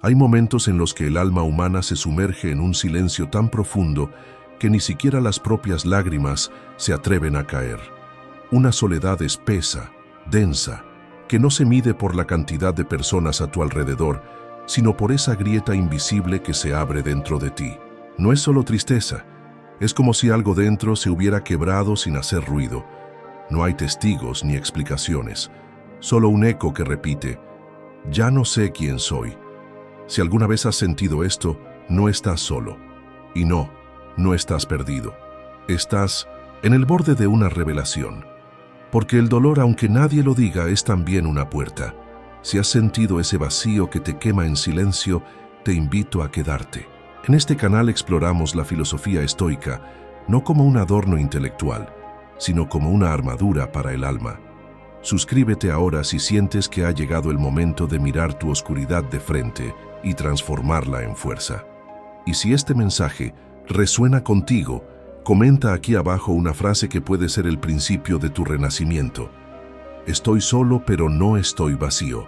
Hay momentos en los que el alma humana se sumerge en un silencio tan profundo que ni siquiera las propias lágrimas se atreven a caer. Una soledad espesa, densa, que no se mide por la cantidad de personas a tu alrededor, sino por esa grieta invisible que se abre dentro de ti. No es solo tristeza, es como si algo dentro se hubiera quebrado sin hacer ruido. No hay testigos ni explicaciones, solo un eco que repite, ya no sé quién soy. Si alguna vez has sentido esto, no estás solo. Y no estás perdido. Estás en el borde de una revelación. Porque el dolor, aunque nadie lo diga, es también una puerta. Si has sentido ese vacío que te quema en silencio, te invito a quedarte. En este canal exploramos la filosofía estoica, no como un adorno intelectual, sino como una armadura para el alma. Suscríbete ahora si sientes que ha llegado el momento de mirar tu oscuridad de frente y transformarla en fuerza. Y si este mensaje resuena contigo, comenta aquí abajo una frase que puede ser el principio de tu renacimiento. Estoy solo, pero no estoy vacío.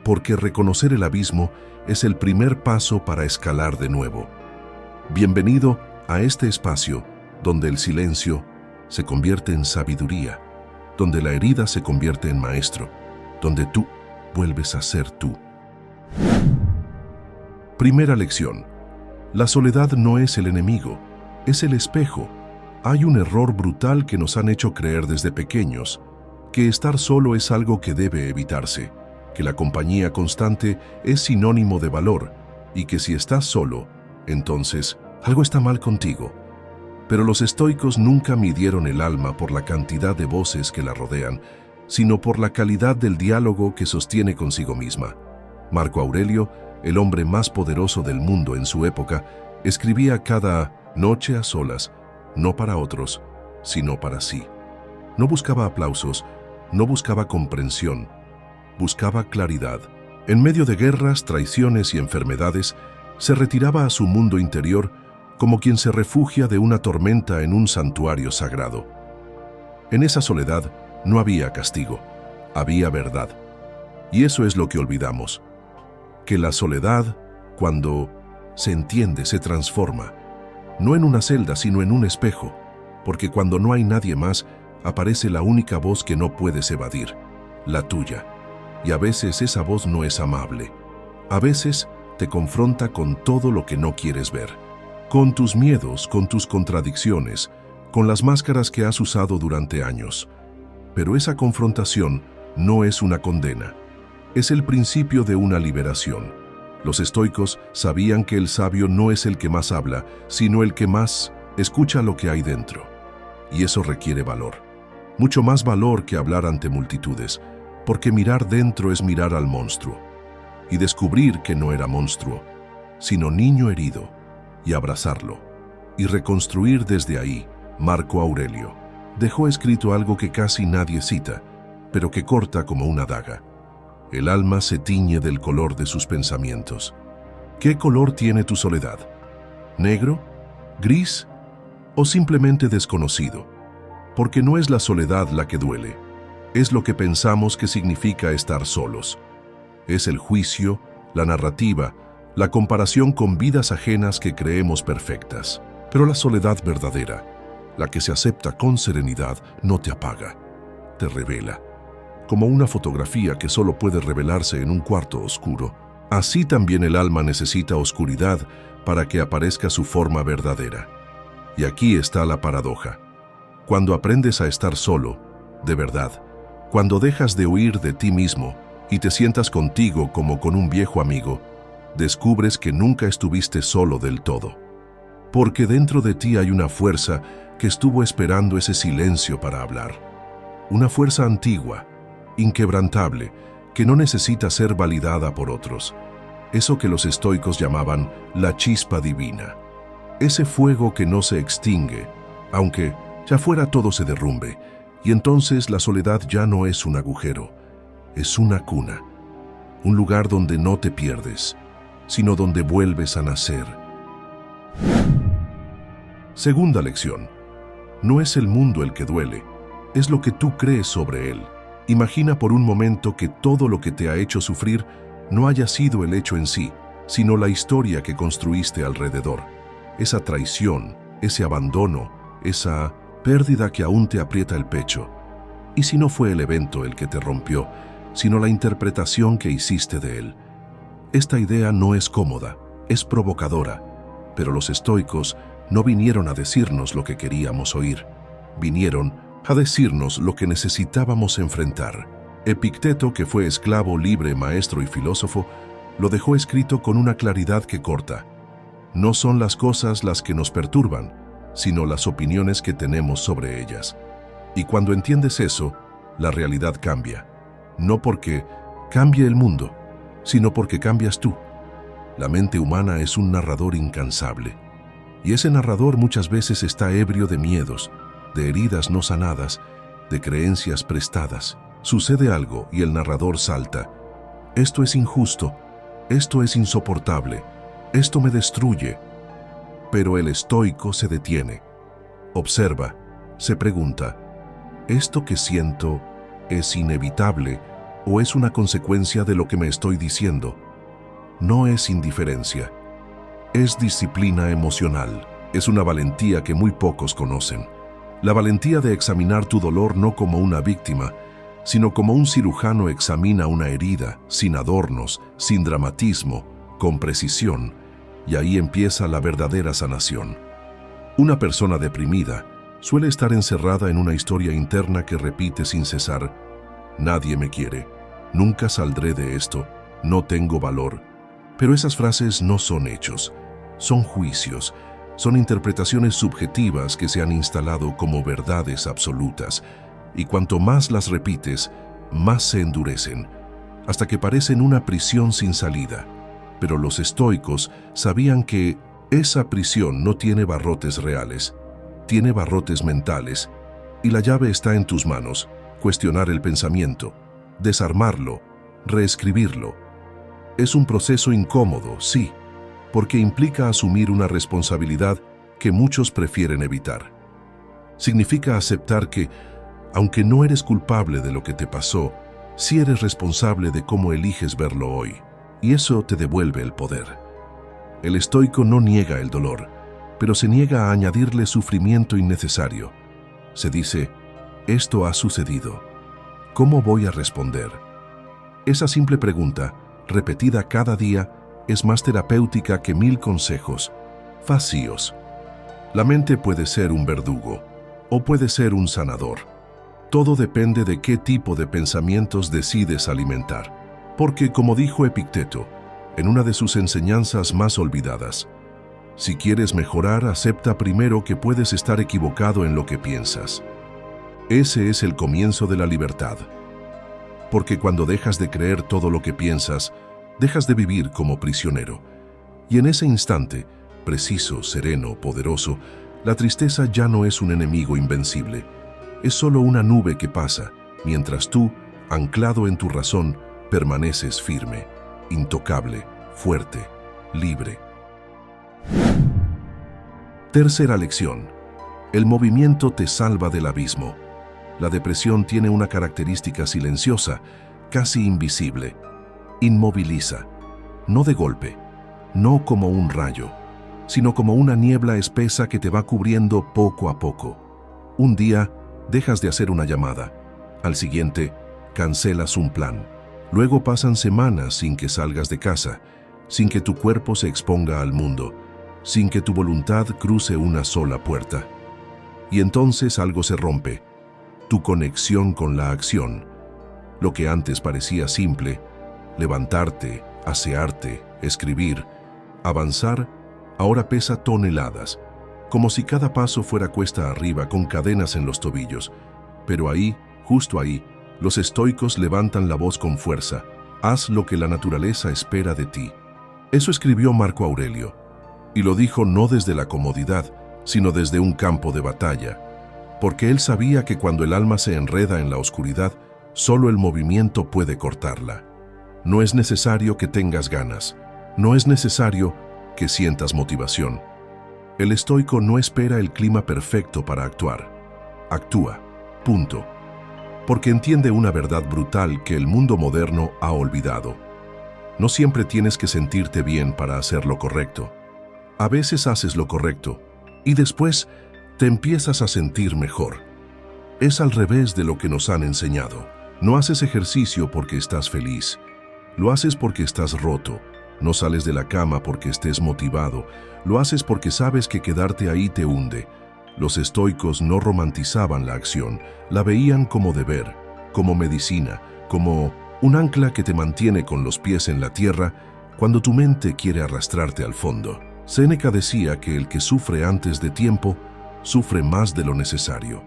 Porque reconocer el abismo es el primer paso para escalar de nuevo. Bienvenido a este espacio donde el silencio se convierte en sabiduría, donde la herida se convierte en maestro, donde tú vuelves a ser tú. Primera lección. La soledad no es el enemigo, es el espejo. Hay un error brutal que nos han hecho creer desde pequeños, que estar solo es algo que debe evitarse, que la compañía constante es sinónimo de valor y que si estás solo, entonces algo está mal contigo. Pero los estoicos nunca midieron el alma por la cantidad de voces que la rodean, sino por la calidad del diálogo que sostiene consigo misma. Marco Aurelio, el hombre más poderoso del mundo en su época, escribía cada noche a solas, no para otros, sino para sí. No buscaba aplausos, no buscaba comprensión, buscaba claridad. En medio de guerras, traiciones y enfermedades, se retiraba a su mundo interior como quien se refugia de una tormenta en un santuario sagrado. En esa soledad no había castigo, había verdad. Y eso es lo que olvidamos, que la soledad, cuando se entiende, se transforma, no en una celda, sino en un espejo, porque cuando no hay nadie más, aparece la única voz que no puedes evadir, la tuya. Y a veces esa voz no es amable. A veces te confronta con todo lo que no quieres ver. Con tus miedos, con tus contradicciones, con las máscaras que has usado durante años. Pero esa confrontación no es una condena. Es el principio de una liberación. Los estoicos sabían que el sabio no es el que más habla, sino el que más escucha lo que hay dentro. Y eso requiere valor. Mucho más valor que hablar ante multitudes, porque mirar dentro es mirar al monstruo. Y descubrir que no era monstruo, sino niño herido, y abrazarlo. Y reconstruir desde ahí. Marco Aurelio dejó escrito algo que casi nadie cita, pero que corta como una daga. El alma se tiñe del color de sus pensamientos. ¿Qué color tiene tu soledad? ¿Negro? ¿Gris? ¿O simplemente desconocido? Porque no es la soledad la que duele, es lo que pensamos que significa estar solos. Es el juicio, la narrativa, la comparación con vidas ajenas que creemos perfectas. Pero la soledad verdadera, la que se acepta con serenidad, no te apaga, te revela. Como una fotografía que solo puede revelarse en un cuarto oscuro, así también el alma necesita oscuridad para que aparezca su forma verdadera. Y aquí está la paradoja. Cuando aprendes a estar solo, de verdad, cuando dejas de huir de ti mismo y te sientas contigo como con un viejo amigo, descubres que nunca estuviste solo del todo. Porque dentro de ti hay una fuerza que estuvo esperando ese silencio para hablar. Una fuerza antigua, inquebrantable, que no necesita ser validada por otros. Eso que los estoicos llamaban la chispa divina. Ese fuego que no se extingue, aunque ya fuera todo se derrumbe, y entonces la soledad ya no es un agujero, es una cuna, un lugar donde no te pierdes, sino donde vuelves a nacer. Segunda lección. No es el mundo el que duele, es lo que tú crees sobre él. Imagina por un momento que todo lo que te ha hecho sufrir no haya sido el hecho en sí, sino la historia que construiste alrededor. Esa traición, ese abandono, esa pérdida que aún te aprieta el pecho. Y si no fue el evento el que te rompió, sino la interpretación que hiciste de él. Esta idea no es cómoda, es provocadora, pero los estoicos no vinieron a decirnos lo que queríamos oír. Vinieron a decirnos lo que necesitábamos enfrentar. Epicteto, que fue esclavo, libre, maestro y filósofo, lo dejó escrito con una claridad que corta. No son las cosas las que nos perturban, sino las opiniones que tenemos sobre ellas. Y cuando entiendes eso, la realidad cambia. No porque cambie el mundo, sino porque cambias tú. La mente humana es un narrador incansable. Y ese narrador muchas veces está ebrio de miedos, de heridas no sanadas, de creencias prestadas. Sucede algo y el narrador salta. Esto es injusto, esto es insoportable, esto me destruye. Pero el estoico se detiene, observa, se pregunta, ¿esto que siento es inevitable o es una consecuencia de lo que me estoy diciendo? No es indiferencia, es disciplina emocional, es una valentía que muy pocos conocen. La valentía de examinar tu dolor no como una víctima, sino como un cirujano examina una herida, sin adornos, sin dramatismo, con precisión, y ahí empieza la verdadera sanación. Una persona deprimida suele estar encerrada en una historia interna que repite sin cesar: nadie me quiere, nunca saldré de esto, no tengo valor. Pero esas frases no son hechos, son juicios, son interpretaciones subjetivas que se han instalado como verdades absolutas, y cuanto más las repites, más se endurecen, hasta que parecen una prisión sin salida. Pero los estoicos sabían que esa prisión no tiene barrotes reales, tiene barrotes mentales, y la llave está en tus manos: cuestionar el pensamiento, desarmarlo, reescribirlo. Es un proceso incómodo, sí, porque implica asumir una responsabilidad que muchos prefieren evitar. Significa aceptar que, aunque no eres culpable de lo que te pasó, sí eres responsable de cómo eliges verlo hoy, y eso te devuelve el poder. El estoico no niega el dolor, pero se niega a añadirle sufrimiento innecesario. Se dice: esto ha sucedido. ¿Cómo voy a responder? Esa simple pregunta, repetida cada día, es más terapéutica que 1000 consejos vacíos. La mente puede ser un verdugo o puede ser un sanador. Todo depende de qué tipo de pensamientos decides alimentar. Porque, como dijo Epicteto, en una de sus enseñanzas más olvidadas, si quieres mejorar, acepta primero que puedes estar equivocado en lo que piensas. Ese es el comienzo de la libertad. Porque cuando dejas de creer todo lo que piensas, dejas de vivir como prisionero. Y en ese instante, preciso, sereno, poderoso, la tristeza ya no es un enemigo invencible. Es solo una nube que pasa, mientras tú, anclado en tu razón, permaneces firme, intocable, fuerte, libre. Tercera lección. El movimiento te salva del abismo. La depresión tiene una característica silenciosa, casi invisible. Inmoviliza, no de golpe, no como un rayo, sino como una niebla espesa que te va cubriendo poco a poco. Un día, dejas de hacer una llamada. Al siguiente, cancelas un plan. Luego pasan semanas sin que salgas de casa, sin que tu cuerpo se exponga al mundo, sin que tu voluntad cruce una sola puerta. Y entonces algo se rompe. Tu conexión con la acción. Lo que antes parecía simple, levantarte, asearte, escribir, avanzar, ahora pesa toneladas, como si cada paso fuera cuesta arriba con cadenas en los tobillos. Pero ahí, justo ahí, los estoicos levantan la voz con fuerza: haz lo que la naturaleza espera de ti. Eso escribió Marco Aurelio, y lo dijo no desde la comodidad, sino desde un campo de batalla, porque él sabía que cuando el alma se enreda en la oscuridad, solo el movimiento puede cortarla. No es necesario que tengas ganas, no es necesario que sientas motivación. El estoico no espera el clima perfecto para actuar. Actúa, punto. Porque entiende una verdad brutal que el mundo moderno ha olvidado. No siempre tienes que sentirte bien para hacer lo correcto. A veces haces lo correcto y después te empiezas a sentir mejor. Es al revés de lo que nos han enseñado. No haces ejercicio porque estás feliz. Lo haces porque estás roto. No sales de la cama porque estés motivado. Lo haces porque sabes que quedarte ahí te hunde. Los estoicos no romantizaban la acción, la veían como deber, como medicina, como un ancla que te mantiene con los pies en la tierra cuando tu mente quiere arrastrarte al fondo. Séneca decía que el que sufre antes de tiempo, sufre más de lo necesario.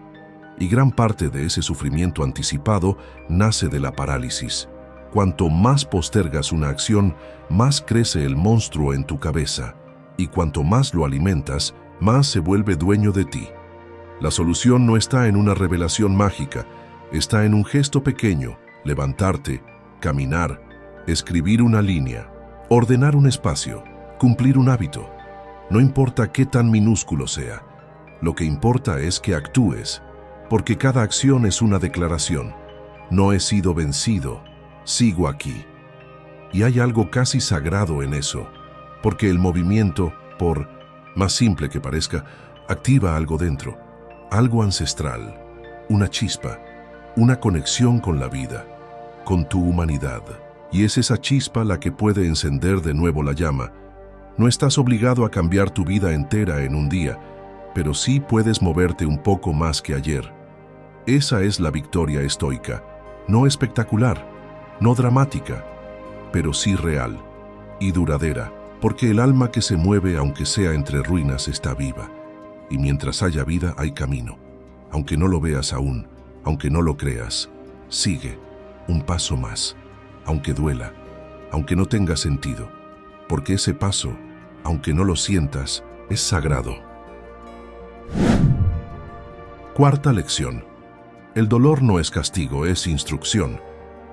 Y gran parte de ese sufrimiento anticipado nace de la parálisis. Cuanto más postergas una acción, más crece el monstruo en tu cabeza. Y cuanto más lo alimentas, más se vuelve dueño de ti. La solución no está en una revelación mágica, está en un gesto pequeño: levantarte, caminar, escribir una línea, ordenar un espacio, cumplir un hábito. No importa qué tan minúsculo sea, lo que importa es que actúes, porque cada acción es una declaración. No he sido vencido, sigo aquí. Y hay algo casi sagrado en eso, porque el movimiento, por más simple que parezca, activa algo dentro, algo ancestral, una chispa, una conexión con la vida, con tu humanidad. Y es esa chispa la que puede encender de nuevo la llama. No estás obligado a cambiar tu vida entera en un día, pero sí puedes moverte un poco más que ayer. Esa es la victoria estoica, no espectacular, no dramática, pero sí real y duradera, porque el alma que se mueve aunque sea entre ruinas está viva, y mientras haya vida hay camino. Aunque no lo veas aún, aunque no lo creas, sigue un paso más, aunque duela, aunque no tenga sentido, porque ese paso, aunque no lo sientas, es sagrado. Cuarta lección. El dolor no es castigo, es instrucción.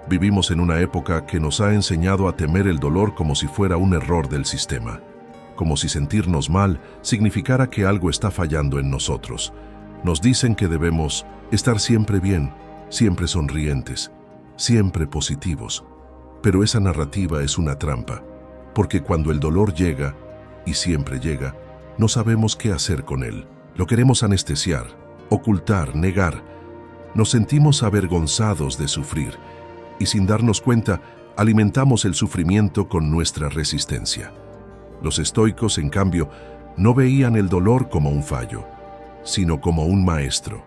Vivimos en una época que nos ha enseñado a temer el dolor como si fuera un error del sistema, como si sentirnos mal significara que algo está fallando en nosotros. Nos dicen que debemos estar siempre bien, siempre sonrientes, siempre positivos. Pero esa narrativa es una trampa, porque cuando el dolor llega, y siempre llega, no sabemos qué hacer con él. Lo queremos anestesiar, ocultar, negar. Nos sentimos avergonzados de sufrir, y sin darnos cuenta, alimentamos el sufrimiento con nuestra resistencia. Los estoicos, en cambio, no veían el dolor como un fallo, sino como un maestro,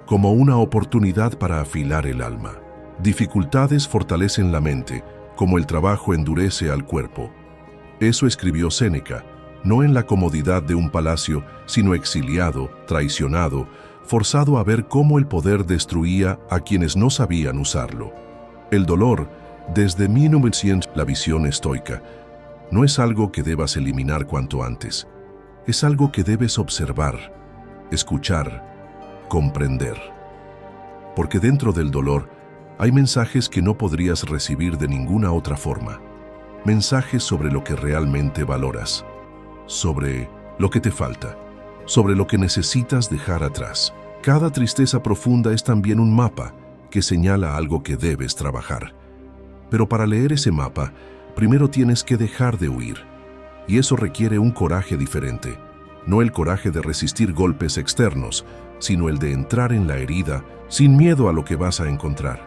como una oportunidad para afilar el alma. Dificultades fortalecen la mente, como el trabajo endurece al cuerpo. Eso escribió Séneca, no en la comodidad de un palacio, sino exiliado, traicionado, forzado a ver cómo el poder destruía a quienes no sabían usarlo. El dolor, desde 1900, la visión estoica, no es algo que debas eliminar cuanto antes. Es algo que debes observar, escuchar, comprender. Porque dentro del dolor hay mensajes que no podrías recibir de ninguna otra forma. Mensajes sobre lo que realmente valoras, sobre lo que te falta, sobre lo que necesitas dejar atrás. Cada tristeza profunda es también un mapa que señala algo que debes trabajar. Pero para leer ese mapa, primero tienes que dejar de huir. Y eso requiere un coraje diferente. No el coraje de resistir golpes externos, sino el de entrar en la herida sin miedo a lo que vas a encontrar.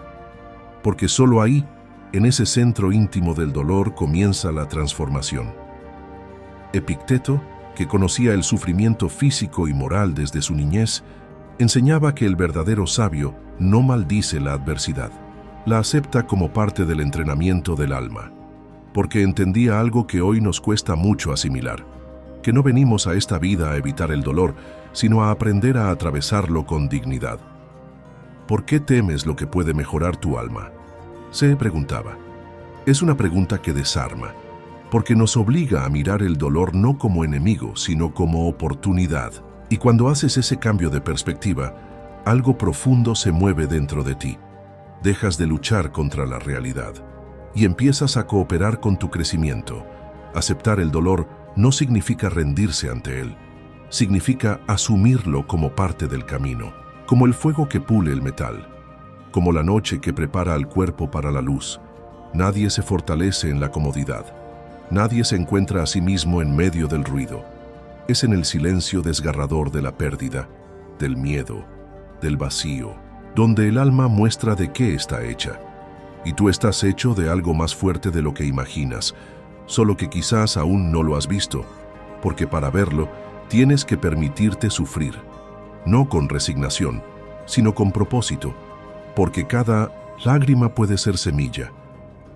Porque solo ahí, en ese centro íntimo del dolor, comienza la transformación. Epicteto, que conocía el sufrimiento físico y moral desde su niñez, enseñaba que el verdadero sabio no maldice la adversidad, la acepta como parte del entrenamiento del alma, porque entendía algo que hoy nos cuesta mucho asimilar, que no venimos a esta vida a evitar el dolor, sino a aprender a atravesarlo con dignidad. ¿Por qué temes lo que puede mejorar tu alma?, se preguntaba. Es una pregunta que desarma, porque nos obliga a mirar el dolor no como enemigo, sino como oportunidad. Y cuando haces ese cambio de perspectiva, algo profundo se mueve dentro de ti. Dejas de luchar contra la realidad y empiezas a cooperar con tu crecimiento. Aceptar el dolor no significa rendirse ante él, significa asumirlo como parte del camino, como el fuego que pule el metal, como la noche que prepara al cuerpo para la luz. Nadie se fortalece en la comodidad. Nadie se encuentra a sí mismo en medio del ruido. Es en el silencio desgarrador de la pérdida, del miedo, del vacío, donde el alma muestra de qué está hecha. Y tú estás hecho de algo más fuerte de lo que imaginas, solo que quizás aún no lo has visto, porque para verlo tienes que permitirte sufrir, no con resignación, sino con propósito, porque cada lágrima puede ser semilla,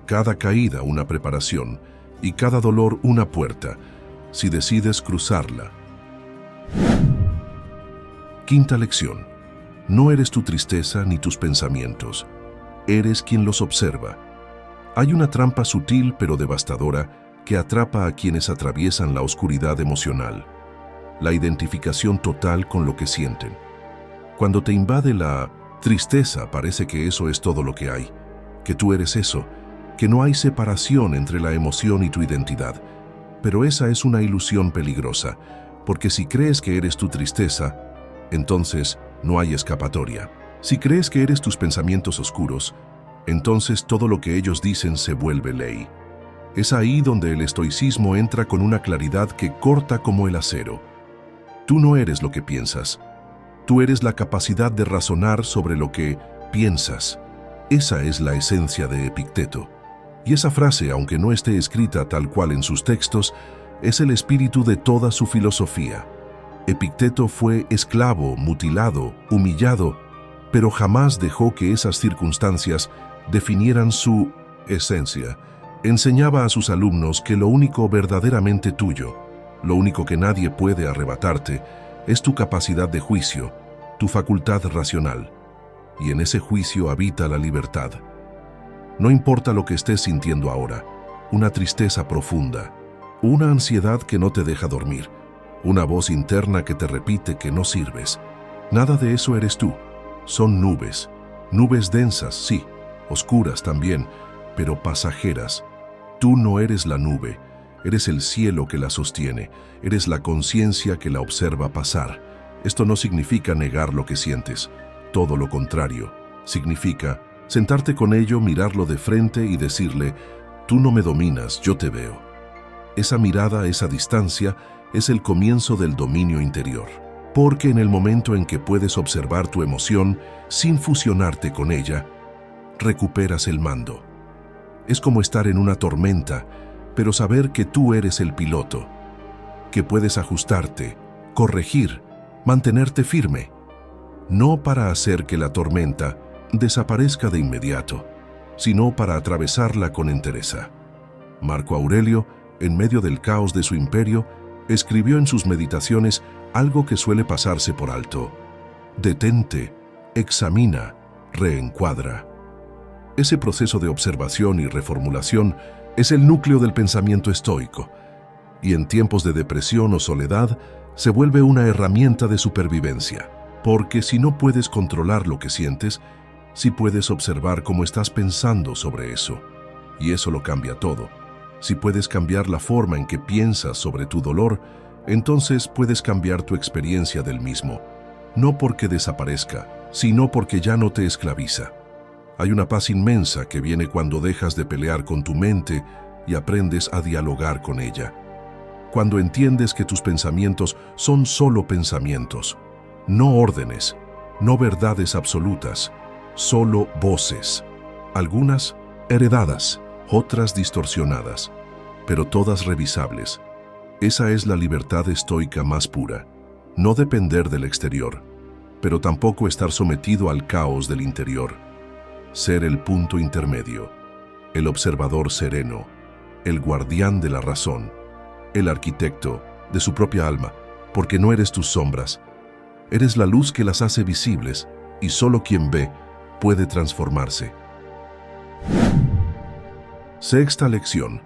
cada caída una preparación y cada dolor una puerta, si decides cruzarla. Quinta lección. No eres tu tristeza ni tus pensamientos. Eres quien los observa. Hay una trampa sutil pero devastadora que atrapa a quienes atraviesan la oscuridad emocional. La identificación total con lo que sienten. Cuando te invade la tristeza, parece que eso es todo lo que hay, que tú eres eso, que no hay separación entre la emoción y tu identidad. Pero esa es una ilusión peligrosa, porque si crees que eres tu tristeza, entonces no hay escapatoria. Si crees que eres tus pensamientos oscuros, entonces todo lo que ellos dicen se vuelve ley. Es ahí donde el estoicismo entra con una claridad que corta como el acero. Tú no eres lo que piensas. Tú eres la capacidad de razonar sobre lo que piensas. Esa es la esencia de Epicteto. Y esa frase, aunque no esté escrita tal cual en sus textos, es el espíritu de toda su filosofía. Epicteto fue esclavo, mutilado, humillado, pero jamás dejó que esas circunstancias definieran su esencia. Enseñaba a sus alumnos que lo único verdaderamente tuyo, lo único que nadie puede arrebatarte, es tu capacidad de juicio, tu facultad racional. Y en ese juicio habita la libertad. No importa lo que estés sintiendo ahora, una tristeza profunda, una ansiedad que no te deja dormir, una voz interna que te repite que no sirves. Nada de eso eres tú. Son nubes, nubes densas, sí, oscuras también, pero pasajeras. Tú no eres la nube, eres el cielo que la sostiene, eres la conciencia que la observa pasar. Esto no significa negar lo que sientes, todo lo contrario. Significa sentarte con ello, mirarlo de frente y decirle, tú no me dominas, yo te veo. Esa mirada, esa distancia, es el comienzo del dominio interior. Porque en el momento en que puedes observar tu emoción sin fusionarte con ella, recuperas el mando. Es como estar en una tormenta, pero saber que tú eres el piloto, que puedes ajustarte, corregir, mantenerte firme, no para hacer que la tormenta desaparezca de inmediato, sino para atravesarla con entereza. Marco Aurelio, en medio del caos de su imperio, escribió en sus meditaciones algo que suele pasarse por alto: detente, examina, reencuadra. Ese proceso de observación y reformulación es el núcleo del pensamiento estoico, y en tiempos de depresión o soledad se vuelve una herramienta de supervivencia, porque si no puedes controlar lo que sientes, sí puedes observar cómo estás pensando sobre eso, y eso lo cambia todo. Si puedes cambiar la forma en que piensas sobre tu dolor, entonces puedes cambiar tu experiencia del mismo, no porque desaparezca, sino porque ya no te esclaviza. Hay una paz inmensa que viene cuando dejas de pelear con tu mente y aprendes a dialogar con ella. Cuando entiendes que tus pensamientos son solo pensamientos, no órdenes, no verdades absolutas, solo voces, algunas heredadas, otras distorsionadas, pero todas revisables. Esa es la libertad estoica más pura, no depender del exterior, pero tampoco estar sometido al caos del interior. Ser el punto intermedio, el observador sereno, el guardián de la razón, el arquitecto de su propia alma, porque no eres tus sombras, eres la luz que las hace visibles y solo quien ve puede transformarse. Sexta lección.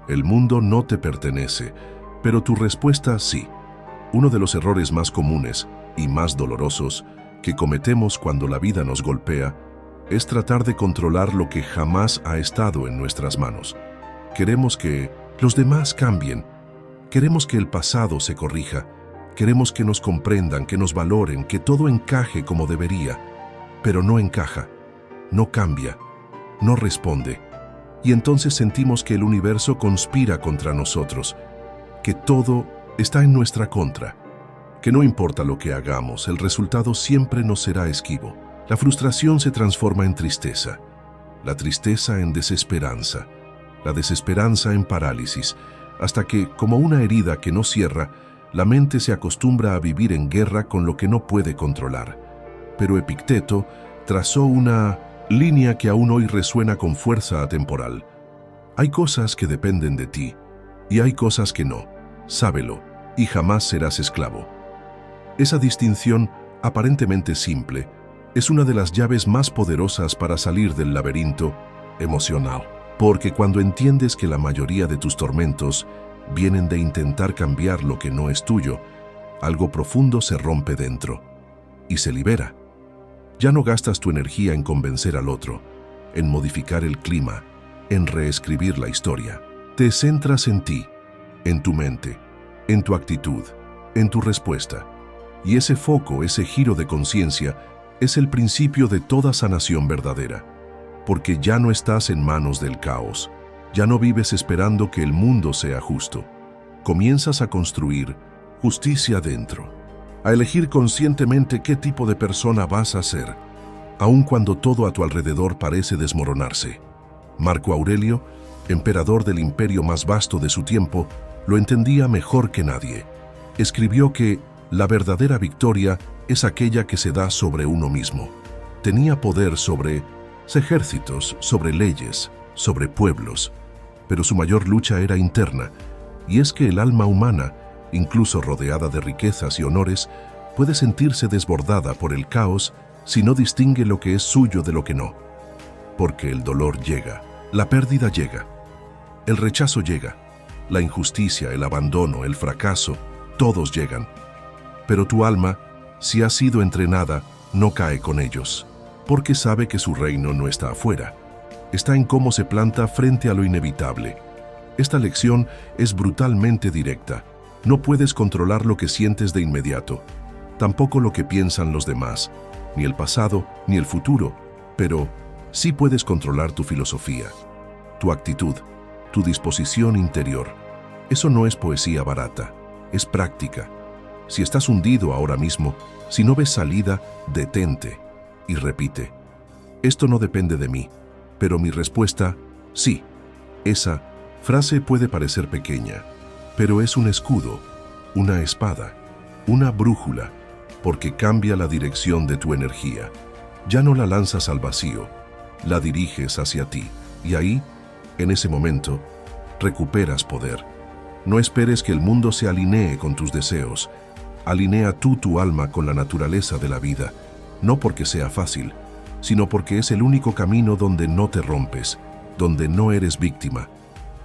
El mundo no te pertenece, pero tu respuesta sí. Uno de los errores más comunes y más dolorosos que cometemos cuando la vida nos golpea es tratar de controlar lo que jamás ha estado en nuestras manos. Queremos que los demás cambien, queremos que el pasado se corrija, queremos que nos comprendan, que nos valoren, que todo encaje como debería, pero no encaja, no cambia, no responde. Y entonces sentimos que el universo conspira contra nosotros, que todo está en nuestra contra, que no importa lo que hagamos, el resultado siempre nos será esquivo. La frustración se transforma en tristeza, la tristeza en desesperanza, la desesperanza en parálisis, hasta que, como una herida que no cierra, la mente se acostumbra a vivir en guerra con lo que no puede controlar. Pero Epicteto trazó una línea que aún hoy resuena con fuerza atemporal. Hay cosas que dependen de ti, y hay cosas que no. Sábelo, y jamás serás esclavo. Esa distinción, aparentemente simple, es una de las llaves más poderosas para salir del laberinto emocional. Porque cuando entiendes que la mayoría de tus tormentos vienen de intentar cambiar lo que no es tuyo, algo profundo se rompe dentro y se libera. Ya no gastas tu energía en convencer al otro, en modificar el clima, en reescribir la historia. Te centras en ti, en tu mente, en tu actitud, en tu respuesta. Y ese foco, ese giro de conciencia, es el principio de toda sanación verdadera. Porque ya no estás en manos del caos, ya no vives esperando que el mundo sea justo. Comienzas a construir justicia dentro, a elegir conscientemente qué tipo de persona vas a ser, aun cuando todo a tu alrededor parece desmoronarse. Marco Aurelio, emperador del imperio más vasto de su tiempo, lo entendía mejor que nadie. Escribió que la verdadera victoria es aquella que se da sobre uno mismo. Tenía poder sobre ejércitos, sobre leyes, sobre pueblos, pero su mayor lucha era interna, y es que el alma humana, incluso rodeada de riquezas y honores, puede sentirse desbordada por el caos si no distingue lo que es suyo de lo que no. Porque el dolor llega, la pérdida llega, el rechazo llega, la injusticia, el abandono, el fracaso, todos llegan. Pero tu alma, si ha sido entrenada, no cae con ellos, porque sabe que su reino no está afuera, está en cómo se planta frente a lo inevitable. Esta lección es brutalmente directa. No puedes controlar lo que sientes de inmediato, tampoco lo que piensan los demás, ni el pasado, ni el futuro, pero sí puedes controlar tu filosofía, tu actitud, tu disposición interior. Eso no es poesía barata, es práctica. Si estás hundido ahora mismo, si no ves salida, detente y repite: esto no depende de mí, pero mi respuesta, sí. Esa frase puede parecer pequeña, pero es un escudo, una espada, una brújula, porque cambia la dirección de tu energía. Ya no la lanzas al vacío, la diriges hacia ti, y ahí, en ese momento, recuperas poder. No esperes que el mundo se alinee con tus deseos. Alinea tú tu alma con la naturaleza de la vida, no porque sea fácil, sino porque es el único camino donde no te rompes, donde no eres víctima,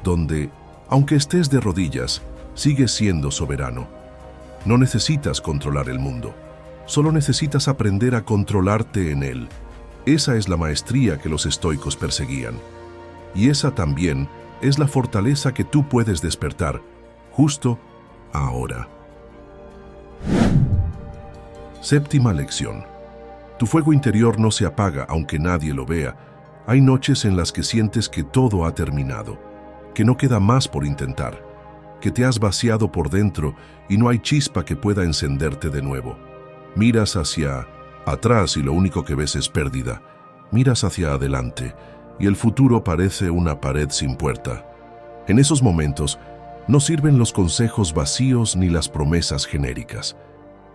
donde, aunque estés de rodillas, sigues siendo soberano. No necesitas controlar el mundo, solo necesitas aprender a controlarte en él. Esa es la maestría que los estoicos perseguían. Y esa también es la fortaleza que tú puedes despertar, justo ahora. Séptima lección. Tu fuego interior no se apaga aunque nadie lo vea. Hay noches en las que sientes que todo ha terminado, que no queda más por intentar, que te has vaciado por dentro y no hay chispa que pueda encenderte de nuevo. Miras hacia atrás y lo único que ves es pérdida. Miras hacia adelante y el futuro parece una pared sin puerta. En esos momentos no sirven los consejos vacíos ni las promesas genéricas,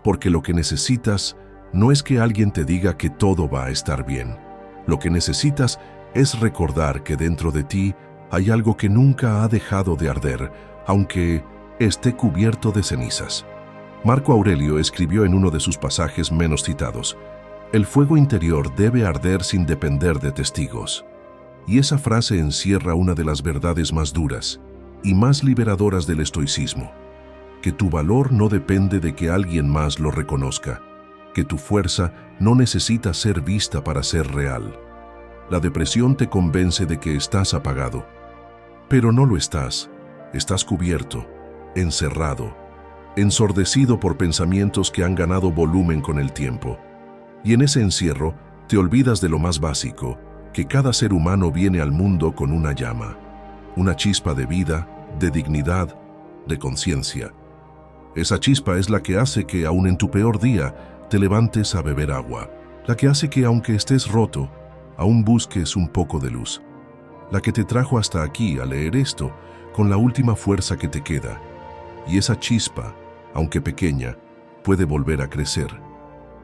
porque lo que necesitas no es que alguien te diga que todo va a estar bien. Lo que necesitas es recordar que dentro de ti hay algo que nunca ha dejado de arder, aunque esté cubierto de cenizas. Marco Aurelio escribió en uno de sus pasajes menos citados: el fuego interior debe arder sin depender de testigos. Y esa frase encierra una de las verdades más duras y más liberadoras del estoicismo: que tu valor no depende de que alguien más lo reconozca, que tu fuerza no necesita ser vista para ser real. La depresión te convence de que estás apagado, pero no lo estás. Estás cubierto, encerrado, ensordecido por pensamientos que han ganado volumen con el tiempo. Y en ese encierro te olvidas de lo más básico, que cada ser humano viene al mundo con una llama, una chispa de vida, de dignidad, de conciencia. Esa chispa es la que hace que, aun en tu peor día, te levantes a beber agua, la que hace que, aunque estés roto, aún busques un poco de luz, la que te trajo hasta aquí a leer esto con la última fuerza que te queda. Y esa chispa, aunque pequeña, puede volver a crecer,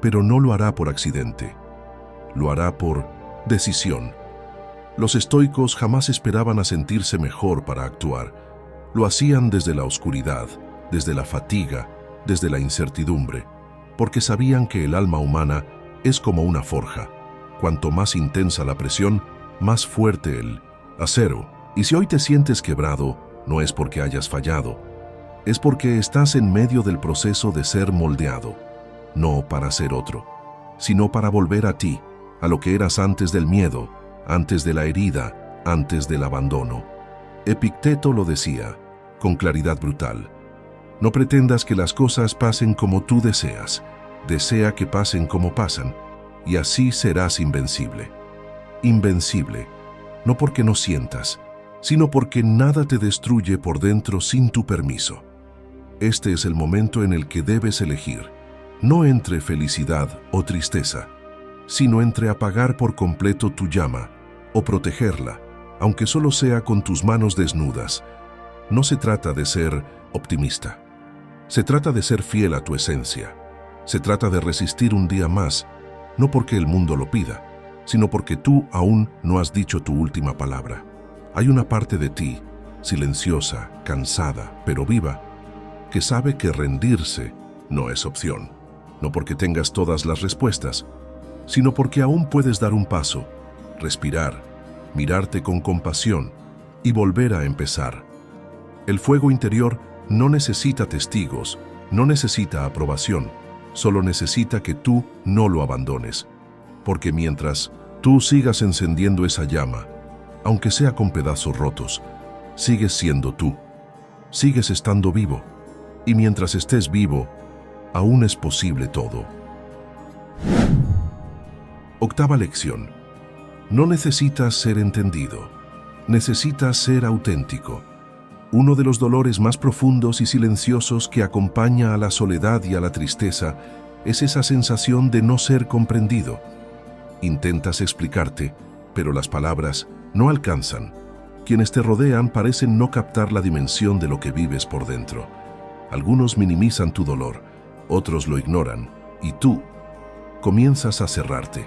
pero no lo hará por accidente, lo hará por decisión. Los estoicos jamás esperaban a sentirse mejor para actuar. Lo hacían desde la oscuridad, desde la fatiga, desde la incertidumbre, porque sabían que el alma humana es como una forja. Cuanto más intensa la presión, más fuerte el acero. Y si hoy te sientes quebrado, no es porque hayas fallado, es porque estás en medio del proceso de ser moldeado, no para ser otro, sino para volver a ti, a lo que eras antes del miedo, antes de la herida, antes del abandono. Epicteto lo decía, con claridad brutal: no pretendas que las cosas pasen como tú deseas, desea que pasen como pasan, y así serás invencible. Invencible, no porque no sientas, sino porque nada te destruye por dentro sin tu permiso. Este es el momento en el que debes elegir, no entre felicidad o tristeza, sino entre apagar por completo tu llama o protegerla, aunque solo sea con tus manos desnudas. No se trata de ser optimista. Se trata de ser fiel a tu esencia. Se trata de resistir un día más, no porque el mundo lo pida, sino porque tú aún no has dicho tu última palabra. Hay una parte de ti, silenciosa, cansada, pero viva, que sabe que rendirse no es opción. No porque tengas todas las respuestas, sino porque aún puedes dar un paso, respirar, mirarte con compasión y volver a empezar. El fuego interior no necesita testigos, no necesita aprobación, solo necesita que tú no lo abandones. Porque mientras tú sigas encendiendo esa llama, aunque sea con pedazos rotos, sigues siendo tú, sigues estando vivo, y mientras estés vivo, aún es posible todo. Octava lección. No necesitas ser entendido, necesitas ser auténtico. Uno de los dolores más profundos y silenciosos que acompaña a la soledad y a la tristeza es esa sensación de no ser comprendido. Intentas explicarte, pero las palabras no alcanzan. Quienes te rodean parecen no captar la dimensión de lo que vives por dentro. Algunos minimizan tu dolor, otros lo ignoran, y tú comienzas a cerrarte,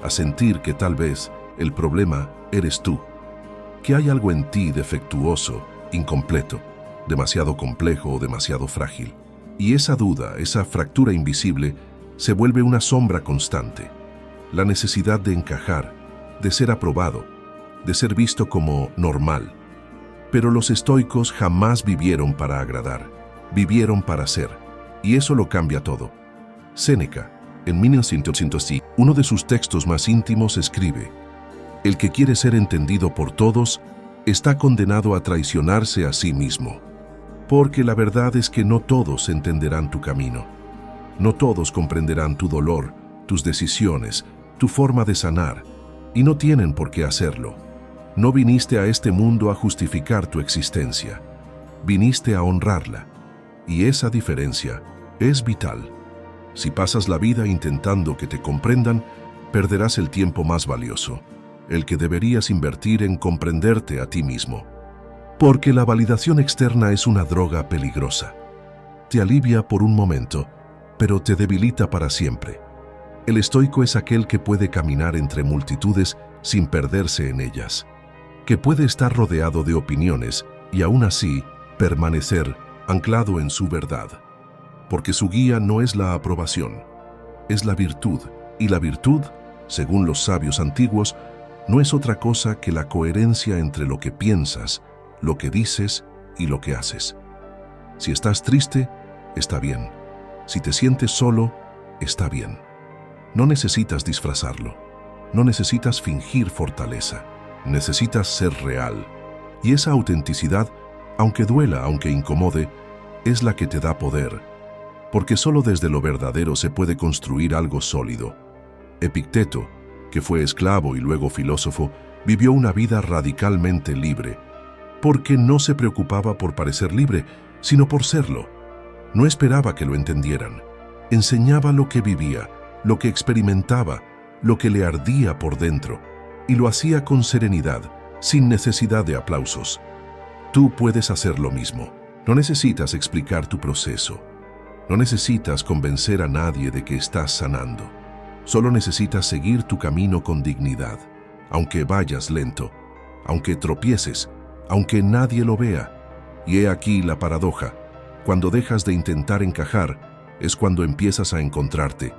a sentir que tal vez el problema eres tú, que hay algo en ti defectuoso, incompleto, demasiado complejo o demasiado frágil. Y esa duda, esa fractura invisible, se vuelve una sombra constante. La necesidad de encajar, de ser aprobado, de ser visto como normal. Pero los estoicos jamás vivieron para agradar, vivieron para ser, y eso lo cambia todo. Séneca, en 1905, uno de sus textos más íntimos, escribe: el que quiere ser entendido por todos está condenado a traicionarse a sí mismo, porque la verdad es que no todos entenderán tu camino, no todos comprenderán tu dolor, tus decisiones, tu forma de sanar, y no tienen por qué hacerlo. No viniste a este mundo a justificar tu existencia, viniste a honrarla, y esa diferencia es vital. Si pasas la vida intentando que te comprendan, perderás el tiempo más valioso, el que deberías invertir en comprenderte a ti mismo. Porque la validación externa es una droga peligrosa. Te alivia por un momento, pero te debilita para siempre. El estoico es aquel que puede caminar entre multitudes sin perderse en ellas, que puede estar rodeado de opiniones y aún así permanecer anclado en su verdad. Porque su guía no es la aprobación, es la virtud, y la virtud, según los sabios antiguos, no es otra cosa que la coherencia entre lo que piensas, lo que dices y lo que haces. Si estás triste, está bien. Si te sientes solo, está bien. No necesitas disfrazarlo. No necesitas fingir fortaleza. Necesitas ser real. Y esa autenticidad, aunque duela, aunque incomode, es la que te da poder. Porque solo desde lo verdadero se puede construir algo sólido. Epicteto, que fue esclavo y luego filósofo, vivió una vida radicalmente libre, porque no se preocupaba por parecer libre, sino por serlo. No esperaba que lo entendieran. Enseñaba lo que vivía, lo que experimentaba, lo que le ardía por dentro, y lo hacía con serenidad, sin necesidad de aplausos. Tú puedes hacer lo mismo. No necesitas explicar tu proceso. No necesitas convencer a nadie de que estás sanando. Solo necesitas seguir tu camino con dignidad, aunque vayas lento, aunque tropieces, aunque nadie lo vea. Y he aquí la paradoja. Cuando dejas de intentar encajar, es cuando empiezas a encontrarte.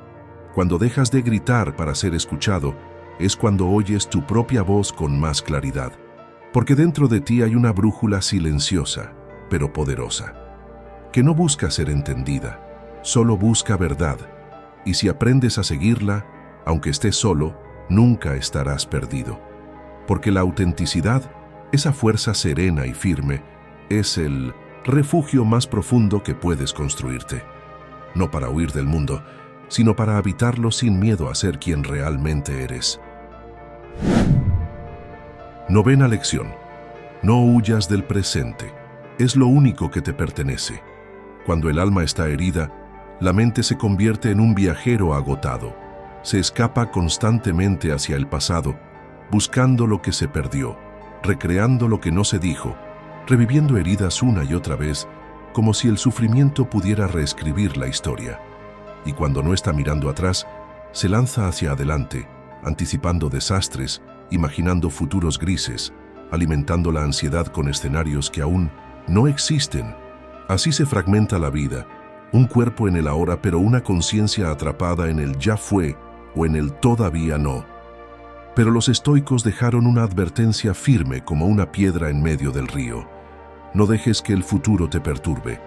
Cuando dejas de gritar para ser escuchado, es cuando oyes tu propia voz con más claridad. Porque dentro de ti hay una brújula silenciosa, pero poderosa, que no busca ser entendida, solo busca verdad. Y si aprendes a seguirla, aunque estés solo, nunca estarás perdido. Porque la autenticidad, esa fuerza serena y firme, es el refugio más profundo que puedes construirte. No para huir del mundo, sino para habitarlo sin miedo a ser quien realmente eres. Novena lección. No huyas del presente. Es lo único que te pertenece. Cuando el alma está herida, la mente se convierte en un viajero agotado. Se escapa constantemente hacia el pasado, buscando lo que se perdió, recreando lo que no se dijo, reviviendo heridas una y otra vez, como si el sufrimiento pudiera reescribir la historia. Y cuando no está mirando atrás, se lanza hacia adelante, anticipando desastres, imaginando futuros grises, alimentando la ansiedad con escenarios que aún no existen. Así se fragmenta la vida, un cuerpo en el ahora, pero una conciencia atrapada en el ya fue o en el todavía no. Pero los estoicos dejaron una advertencia firme como una piedra en medio del río. No dejes que el futuro te perturbe.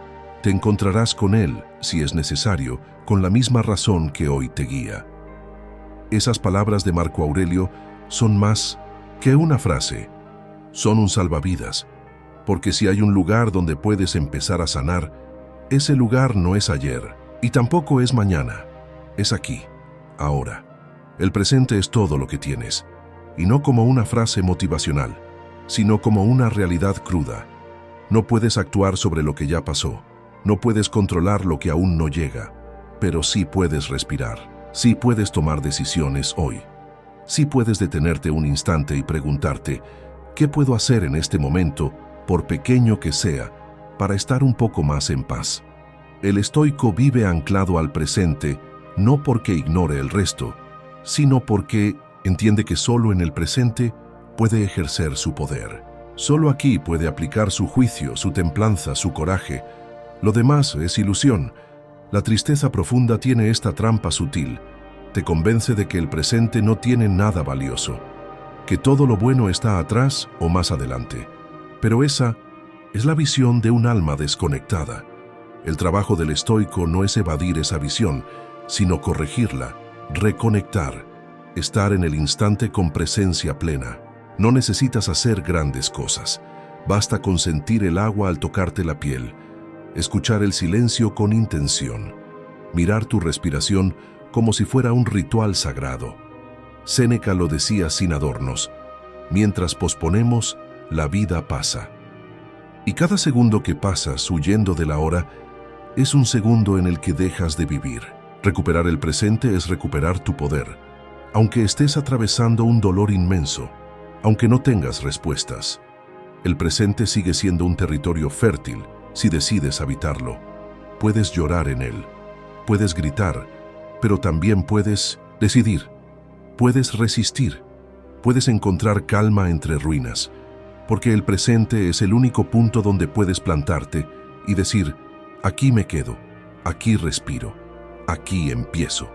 Te encontrarás con él, si es necesario, con la misma razón que hoy te guía. Esas palabras de Marco Aurelio son más que una frase, son un salvavidas, porque si hay un lugar donde puedes empezar a sanar, ese lugar no es ayer y tampoco es mañana, es aquí, ahora. El presente es todo lo que tienes, y no como una frase motivacional, sino como una realidad cruda. No puedes actuar sobre lo que ya pasó, no puedes controlar lo que aún no llega, pero sí puedes respirar. Sí puedes tomar decisiones hoy. Sí puedes detenerte un instante y preguntarte, ¿qué puedo hacer en este momento, por pequeño que sea, para estar un poco más en paz? El estoico vive anclado al presente, no porque ignore el resto, sino porque entiende que solo en el presente puede ejercer su poder. Solo aquí puede aplicar su juicio, su templanza, su coraje. Lo demás es ilusión. La tristeza profunda tiene esta trampa sutil. Te convence de que el presente no tiene nada valioso, que todo lo bueno está atrás o más adelante. Pero esa es la visión de un alma desconectada. El trabajo del estoico no es evadir esa visión, sino corregirla, reconectar, estar en el instante con presencia plena. No necesitas hacer grandes cosas. Basta con sentir el agua al tocarte la piel, escuchar el silencio con intención, mirar tu respiración como si fuera un ritual sagrado. Séneca lo decía sin adornos: mientras posponemos, la vida pasa. Y cada segundo que pasas huyendo de la hora es un segundo en el que dejas de vivir. Recuperar el presente es recuperar tu poder, aunque estés atravesando un dolor inmenso, aunque no tengas respuestas. El presente sigue siendo un territorio fértil si decides habitarlo. Puedes llorar en él, puedes gritar, pero también puedes decidir, puedes resistir, puedes encontrar calma entre ruinas, porque el presente es el único punto donde puedes plantarte y decir: aquí me quedo, aquí respiro, aquí empiezo.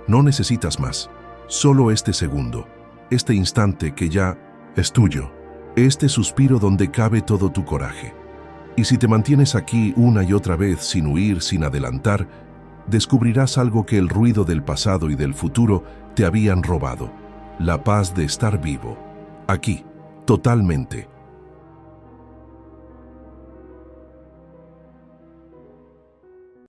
No necesitas más, solo este segundo, este instante que ya es tuyo, este suspiro donde cabe todo tu coraje. Y si te mantienes aquí una y otra vez sin huir, sin adelantar, descubrirás algo que el ruido del pasado y del futuro te habían robado: la paz de estar vivo, aquí, totalmente,